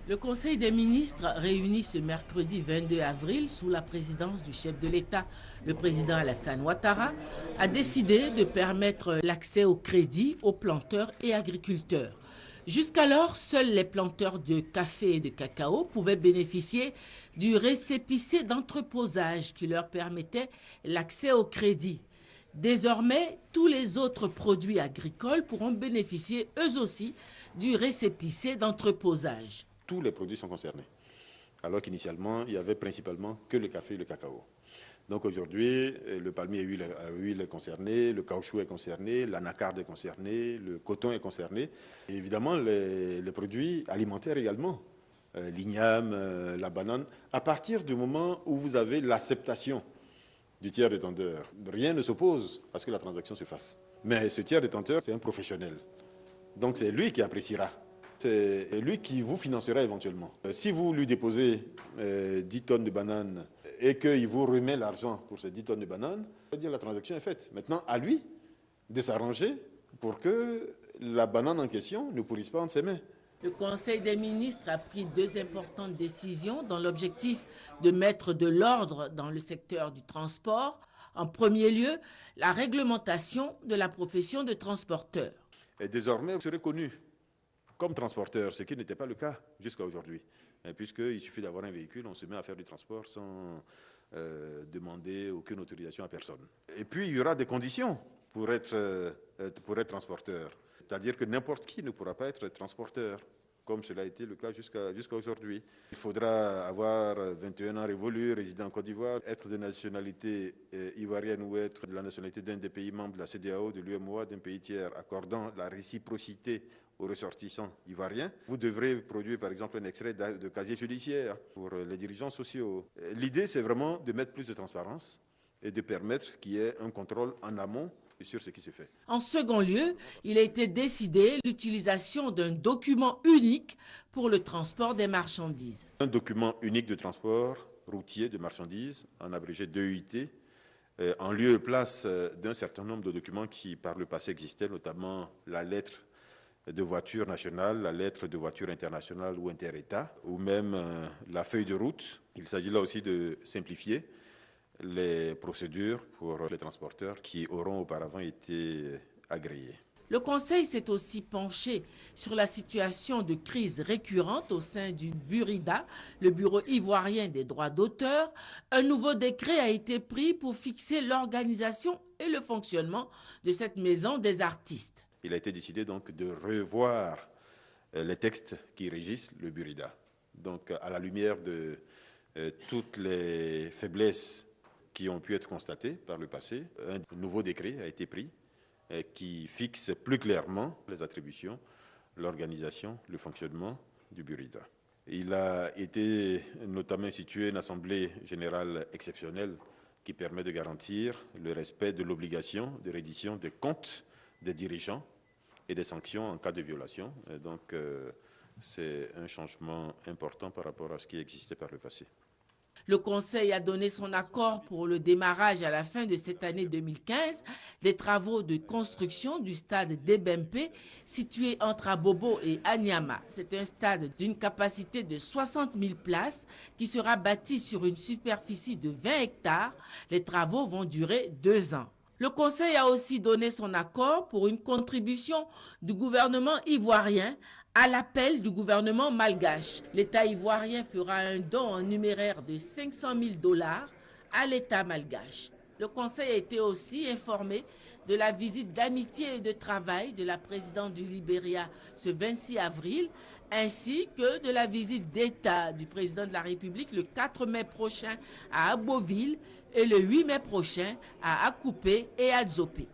Le Conseil des ministres, réuni ce mercredi 22 avril sous la présidence du chef de l'État, le président Alassane Ouattara, a décidé de permettre l'accès au crédit aux planteurs et agriculteurs. Jusqu'alors, seuls les planteurs de café et de cacao pouvaient bénéficier du récépissé d'entreposage qui leur permettait l'accès au crédit. Désormais, tous les autres produits agricoles pourront bénéficier eux aussi du récépissé d'entreposage. Tous les produits sont concernés, alors qu'initialement, il y avait principalement que le café et le cacao. Donc aujourd'hui, le palmier à huile est concerné, le caoutchouc est concerné, l'anacarde est concerné, le coton est concerné. Et évidemment, les produits alimentaires également, l'igname, la banane, à partir du moment où vous avez l'acceptation du tiers détenteur, rien ne s'oppose à ce que la transaction se fasse. Mais ce tiers détenteur, c'est un professionnel. Donc c'est lui qui appréciera. C'est lui qui vous financera éventuellement. Si vous lui déposez 10 tonnes de bananes et qu'il vous remet l'argent pour ces 10 tonnes de bananes, ça veut dire que la transaction est faite. Maintenant, à lui de s'arranger pour que la banane en question ne pourrisse pas entre ses mains. Le Conseil des ministres a pris deux importantes décisions dans l'objectif de mettre de l'ordre dans le secteur du transport. En premier lieu, la réglementation de la profession de transporteur. Et désormais, vous serez connu comme transporteur, ce qui n'était pas le cas jusqu'à aujourd'hui. Puisqu'il suffit d'avoir un véhicule, on se met à faire du transport sans demander aucune autorisation à personne. Et puis, il y aura des conditions pour être transporteur. C'est-à-dire que n'importe qui ne pourra pas être transporteur, comme cela a été le cas jusqu'à aujourd'hui. Il faudra avoir 21 ans révolus, résider en Côte d'Ivoire, être de nationalité ivoirienne ou être de la nationalité d'un des pays membres de la CEDEAO, de l'UEMOA, d'un pays tiers, accordant la réciprocité aux ressortissants ivoiriens. Vous devrez produire par exemple un extrait de casier judiciaire pour les dirigeants sociaux. L'idée, c'est vraiment de mettre plus de transparence et de permettre qu'il y ait un contrôle en amont sur ce qui se fait. En second lieu, il a été décidé l'utilisation d'un document unique pour le transport des marchandises. Un document unique de transport routier de marchandises, en abrégé DEIT, en lieu et place d'un certain nombre de documents qui par le passé existaient, notamment la lettre de voiture nationale, la lettre de voiture internationale ou inter-État, ou même la feuille de route. Il s'agit là aussi de simplifier les procédures pour les transporteurs qui auront auparavant été agréés. Le Conseil s'est aussi penché sur la situation de crise récurrente au sein du Burida, le Bureau ivoirien des droits d'auteur. Un nouveau décret a été pris pour fixer l'organisation et le fonctionnement de cette maison des artistes. Il a été décidé donc de revoir les textes qui régissent le Burida. Donc à la lumière de toutes les faiblesses qui ont pu être constatées par le passé, un nouveau décret a été pris qui fixe plus clairement les attributions, l'organisation, le fonctionnement du Burida. Il a été notamment institué une assemblée générale exceptionnelle qui permet de garantir le respect de l'obligation de reddition des comptes des dirigeants et des sanctions en cas de violation. Et donc, c'est un changement important par rapport à ce qui existait par le passé. Le Conseil a donné son accord pour le démarrage à la fin de cette année 2015 des travaux de construction du stade d'Ebempe situé entre Abobo et Anyama. C'est un stade d'une capacité de 60 000 places qui sera bâti sur une superficie de 20 hectares. Les travaux vont durer 2 ans. Le Conseil a aussi donné son accord pour une contribution du gouvernement ivoirien à l'appel du gouvernement malgache. L'État ivoirien fera un don en numéraire de 500 000 $ à l'État malgache. Le Conseil a été aussi informé de la visite d'amitié et de travail de la présidente du Libéria ce 26 avril, ainsi que de la visite d'État du président de la République le 4 mai prochain à Aboville et le 8 mai prochain à Akupé et à Dzopé.